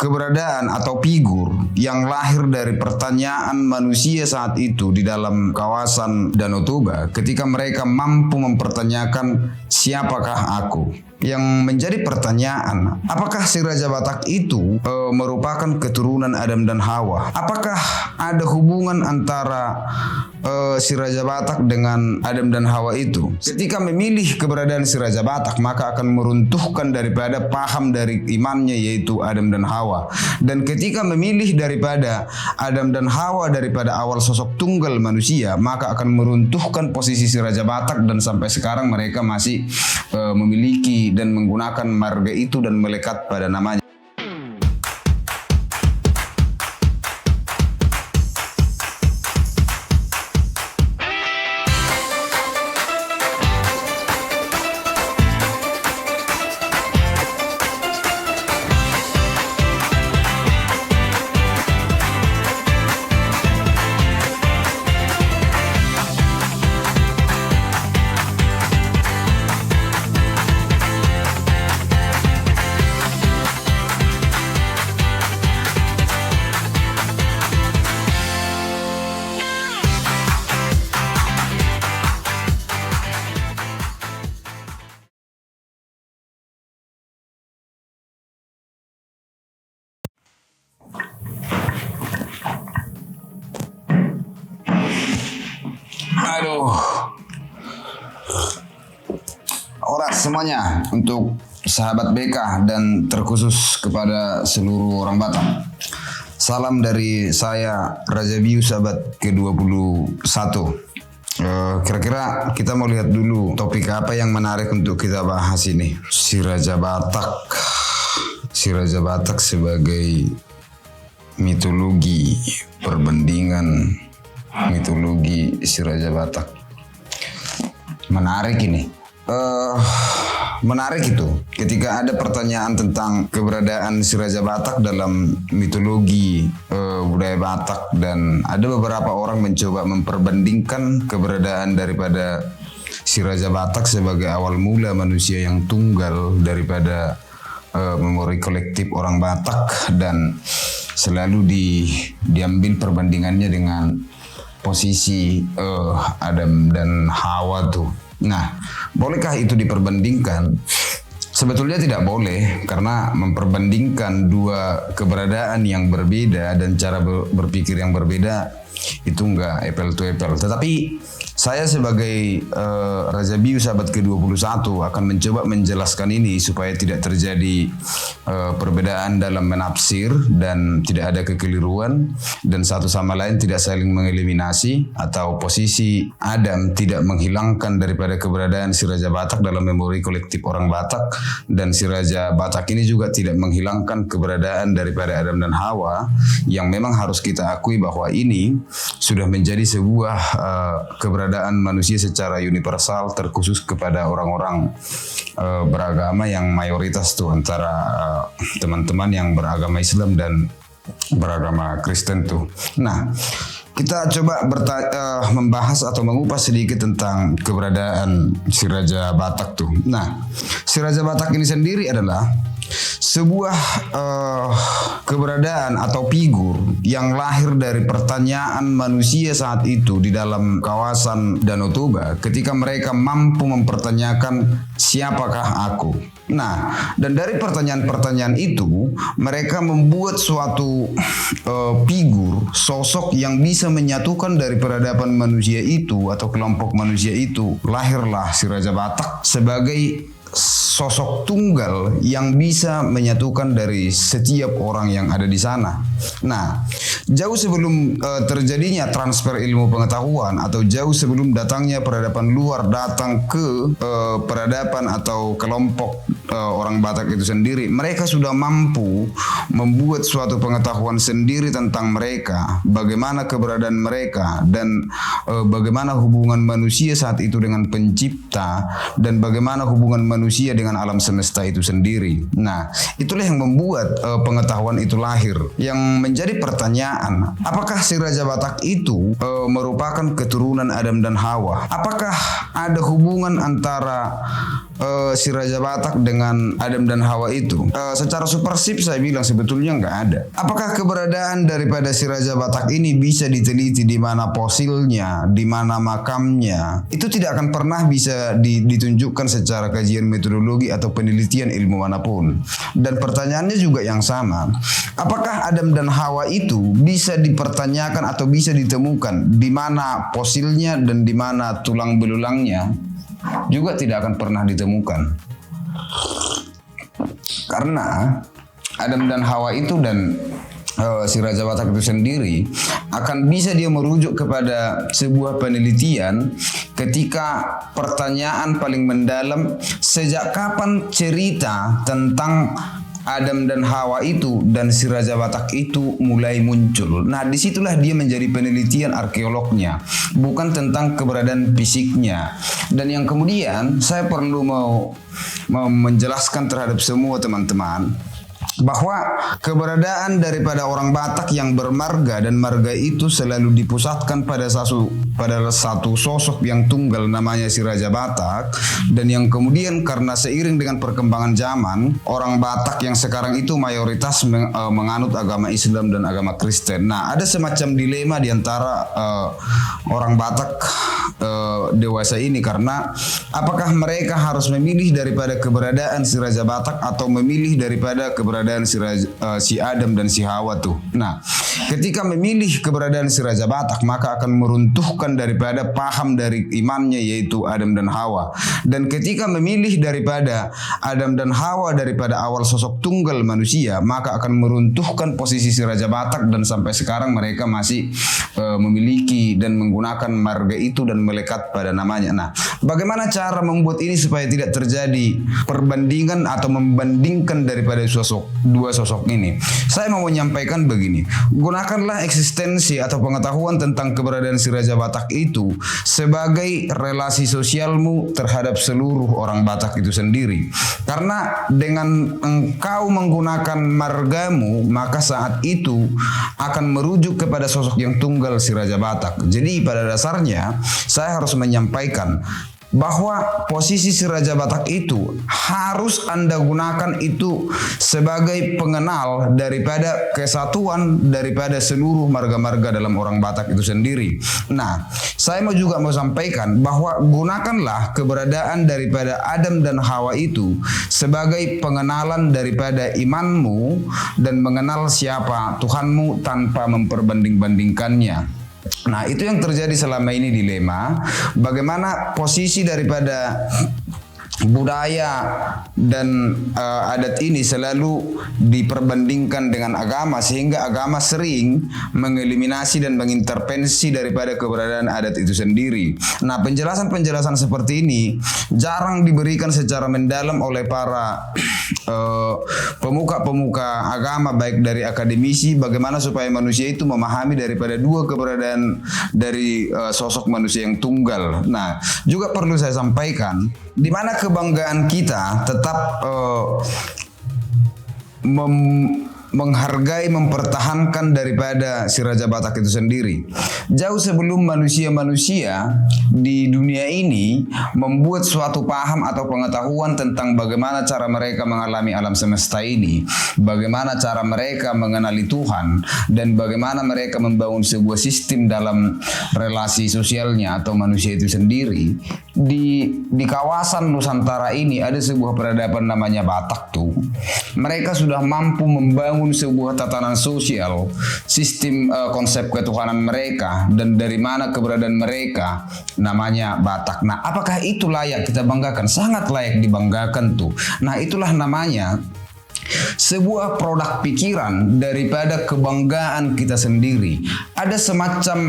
keberadaan atau figur yang lahir dari pertanyaan manusia saat itu di dalam kawasan Danau Toba ketika mereka mampu mempertanyakan siapakah aku. Yang menjadi pertanyaan, apakah si Raja Batak itu merupakan keturunan Adam dan Hawa? Apakah ada hubungan antara si Raja Batak dengan Adam dan Hawa itu? Ketika memilih keberadaan si Raja Batak, maka akan meruntuhkan daripada paham dari imannya yaitu Adam dan Hawa. Dan ketika memilih daripada Adam dan Hawa daripada awal sosok tunggal manusia, maka akan meruntuhkan posisi si Raja Batak dan sampai sekarang mereka masih memiliki dan menggunakan marga itu dan melekat pada namanya. Aduh, oras semuanya untuk sahabat BK dan terkhusus kepada seluruh orang Batak. Salam dari saya Raja Biu sahabat ke-21. Kira-kira kita mau lihat dulu topik apa yang menarik untuk kita bahas ini. Si Raja Batak sebagai mitologi perbandingan mitologi si Raja Batak. Menarik ini. Menarik itu ketika ada pertanyaan tentang keberadaan si Raja Batak dalam mitologi budaya Batak, dan ada beberapa orang mencoba memperbandingkan keberadaan daripada si Raja Batak sebagai awal mula manusia yang tunggal daripada memori kolektif orang Batak, dan selalu diambil perbandingannya dengan posisi Adam dan Hawa tuh. Nah, bolehkah itu diperbandingkan? Sebetulnya tidak boleh, karena memperbandingkan dua keberadaan yang berbeda dan cara berpikir yang berbeda itu enggak apple to apple. Tetapi saya sebagai Raja Biu sahabat ke-21 akan mencoba menjelaskan ini supaya tidak terjadi perbedaan dalam menafsir dan tidak ada kekeliruan, dan satu sama lain tidak saling mengeliminasi, atau posisi Adam tidak menghilangkan daripada keberadaan si Raja Batak dalam memori kolektif orang Batak, dan si Raja Batak ini juga tidak menghilangkan keberadaan daripada Adam dan Hawa, yang memang harus kita akui bahwa ini sudah menjadi sebuah keberadaan manusia secara universal, terkhusus kepada orang-orang beragama yang mayoritas tuh antara teman-teman yang beragama Islam dan beragama Kristen tuh. Nah, kita coba membahas atau mengupas sedikit tentang keberadaan si Raja Batak tuh. Nah, si Raja Batak ini sendiri adalah sebuah keberadaan atau figur yang lahir dari pertanyaan manusia saat itu di dalam kawasan Danau Toba ketika mereka mampu mempertanyakan siapakah aku. Nah, dan dari pertanyaan-pertanyaan itu mereka membuat suatu figur, sosok yang bisa menyatukan dari peradaban manusia itu atau kelompok manusia itu. Lahirlah si Raja Batak sebagai sosok tunggal yang bisa menyatukan dari setiap orang yang ada di sana. Nah, jauh sebelum terjadinya transfer ilmu pengetahuan atau jauh sebelum datangnya peradaban luar datang ke peradaban atau kelompok orang Batak itu sendiri, mereka sudah mampu membuat suatu pengetahuan sendiri tentang mereka, bagaimana keberadaan mereka, dan bagaimana hubungan manusia saat itu dengan pencipta, dan bagaimana hubungan manusia dengan alam semesta itu sendiri. Nah, itulah yang membuat pengetahuan itu lahir. Yang menjadi pertanyaan, apakah si Raja Batak itu merupakan keturunan Adam dan Hawa? Apakah ada hubungan antara si Raja Batak dengan Adam dan Hawa itu? Secara supersip saya bilang sebetulnya nggak ada. Apakah keberadaan daripada si Raja Batak ini bisa diteliti di mana fosilnya, di mana makamnya? Itu tidak akan pernah bisa ditunjukkan secara kajian metodologi atau penelitian ilmu manapun. Dan pertanyaannya juga yang sama. Apakah Adam dan Hawa itu bisa dipertanyakan atau bisa ditemukan di mana fosilnya dan di mana tulang belulangnya? Juga tidak akan pernah ditemukan. Karena Adam dan Hawa itu dan si Raja Batak itu sendiri akan bisa dia merujuk kepada sebuah penelitian ketika pertanyaan paling mendalam, sejak kapan cerita tentang Adam dan Hawa itu dan si Raja Batak itu mulai muncul. Nah, disitulah dia menjadi penelitian arkeolognya, bukan tentang keberadaan fisiknya. Dan yang kemudian saya perlu mau menjelaskan terhadap semua teman-teman bahwa keberadaan daripada orang Batak yang bermarga dan marga itu selalu dipusatkan pada satu sosok yang tunggal namanya si Raja Batak, dan yang kemudian karena seiring dengan perkembangan zaman orang Batak yang sekarang itu mayoritas menganut agama Islam dan agama Kristen. Nah, ada semacam dilema di antara orang Batak dewasa ini, karena apakah mereka harus memilih daripada keberadaan si Raja Batak atau memilih daripada keberadaan si Adam dan si Hawa tuh. Nah, ketika memilih keberadaan si Raja Batak, maka akan meruntuhkan daripada paham dari imannya yaitu Adam dan Hawa. Dan ketika memilih daripada Adam dan Hawa daripada awal sosok tunggal manusia, maka akan meruntuhkan posisi si Raja Batak, dan sampai sekarang mereka masih memiliki dan menggunakan marga itu dan melekat pada namanya. Nah, bagaimana cara membuat ini supaya tidak terjadi perbandingan atau membandingkan daripada dua sosok ini? Saya mau menyampaikan begini, gunakanlah eksistensi atau pengetahuan tentang keberadaan si Raja Batak itu sebagai relasi sosialmu terhadap seluruh orang Batak itu sendiri. Karena dengan engkau menggunakan margamu, maka saat itu akan merujuk kepada sosok yang tunggal si Raja Batak. Jadi pada dasarnya saya harus menyampaikan bahwa posisi si Raja Batak itu harus Anda gunakan itu sebagai pengenal daripada kesatuan daripada seluruh marga-marga dalam orang Batak itu sendiri. Nah, saya juga mau sampaikan bahwa gunakanlah keberadaan daripada Adam dan Hawa itu sebagai pengenalan daripada imanmu dan mengenal siapa Tuhanmu tanpa memperbanding-bandingkannya. Nah, itu yang terjadi selama ini dilema. Bagaimana posisi daripada budaya dan adat ini selalu diperbandingkan dengan agama, sehingga agama sering mengeliminasi dan mengintervensi daripada keberadaan adat itu sendiri. Nah, penjelasan-penjelasan seperti ini jarang diberikan secara mendalam oleh para pemuka-pemuka agama, baik dari akademisi, bagaimana supaya manusia itu memahami daripada dua keberadaan dari sosok manusia yang tunggal. Nah, juga perlu saya sampaikan di mana kebanggaan kita tetap menghargai, mempertahankan daripada si Raja Batak itu sendiri. Jauh sebelum manusia-manusia di dunia ini membuat suatu paham atau pengetahuan tentang bagaimana cara mereka mengalami alam semesta ini, bagaimana cara mereka mengenali Tuhan, dan bagaimana mereka membangun sebuah sistem dalam relasi sosialnya atau manusia itu sendiri. Di kawasan Nusantara ini ada sebuah peradaban namanya Batak tuh. Mereka sudah mampu membangun sebuah tatanan sosial, sistem konsep ketuhanan mereka, dan dari mana keberadaan mereka namanya Batak. Nah, apakah itu layak kita banggakan? Sangat layak dibanggakan tuh. Nah, itulah namanya sebuah produk pikiran daripada kebanggaan kita sendiri. Ada semacam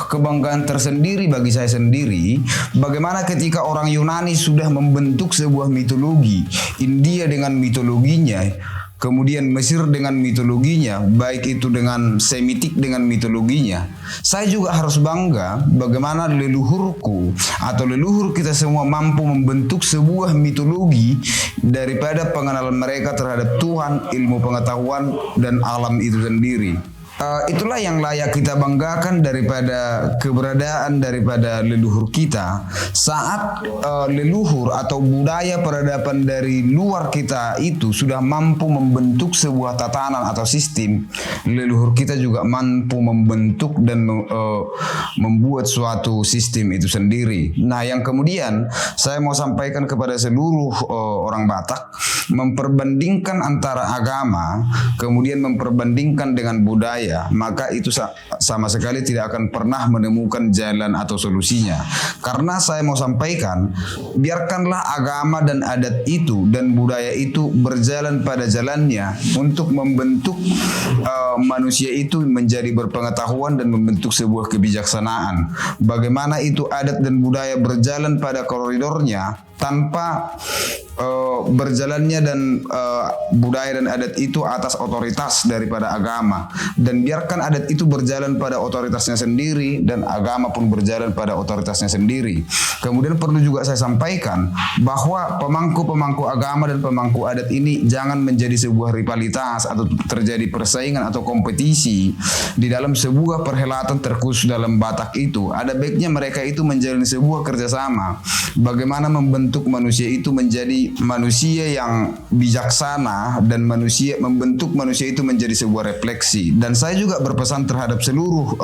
kebanggaan tersendiri bagi saya sendiri, bagaimana ketika orang Yunani sudah membentuk sebuah mitologi, India dengan mitologinya, kemudian Mesir dengan mitologinya, baik itu dengan Semitik dengan mitologinya. Saya juga harus bangga bagaimana leluhurku atau leluhur kita semua mampu membentuk sebuah mitologi daripada pengenalan mereka terhadap Tuhan, ilmu pengetahuan, dan alam itu sendiri. Itulah yang layak kita banggakan daripada keberadaan daripada leluhur kita. Saat leluhur atau budaya peradaban dari luar kita itu sudah mampu membentuk sebuah tatanan atau sistem, leluhur kita juga mampu membentuk dan membuat suatu sistem itu sendiri. Nah, yang kemudian saya mau sampaikan kepada seluruh orang Batak, memperbandingkan antara agama, kemudian memperbandingkan dengan budaya, maka itu sama sekali tidak akan pernah menemukan jalan atau solusinya. Karena saya mau sampaikan, biarkanlah agama dan adat itu dan budaya itu berjalan pada jalannya untuk membentuk manusia itu menjadi berpengetahuan dan membentuk sebuah kebijaksanaan. Bagaimana itu adat dan budaya berjalan pada koridornya tanpa berjalannya dan budaya dan adat itu atas otoritas daripada agama, dan biarkan adat itu berjalan pada otoritasnya sendiri dan agama pun berjalan pada otoritasnya sendiri. Kemudian perlu juga saya sampaikan bahwa pemangku-pemangku agama dan pemangku adat ini jangan menjadi sebuah rivalitas atau terjadi persaingan atau kompetisi di dalam sebuah perhelatan terkhusus dalam Batak itu. Ada baiknya mereka itu menjalin sebuah kerjasama, bagaimana membentuk manusia itu menjadi manusia yang bijaksana dan membentuk manusia itu menjadi sebuah refleksi. Dan saya juga berpesan terhadap seluruh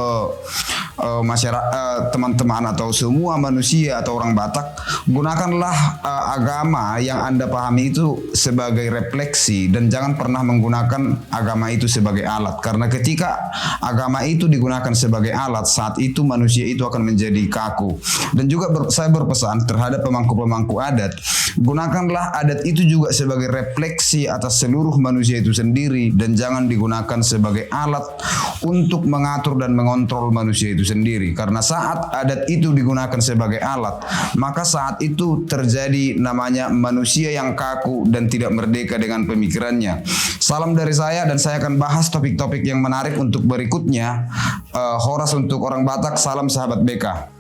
masyarakat, teman-teman atau semua manusia atau orang Batak, gunakanlah agama yang Anda pahami itu sebagai refleksi dan jangan pernah menggunakan agama itu sebagai alat. Karena ketika agama itu digunakan sebagai alat, saat itu manusia itu akan menjadi kaku. Dan juga saya berpesan terhadap pemangku-pemangku adat, gunakanlah adat itu juga sebagai refleksi atas seluruh manusia itu sendiri dan jangan digunakan sebagai alat untuk mengatur dan mengontrol manusia itu sendiri. Karena saat adat itu digunakan sebagai alat, maka saat itu terjadi namanya manusia yang kaku dan tidak merdeka dengan pemikirannya. Salam dari saya, dan saya akan bahas topik-topik yang menarik untuk berikutnya. Horas untuk orang Batak, salam sahabat BK.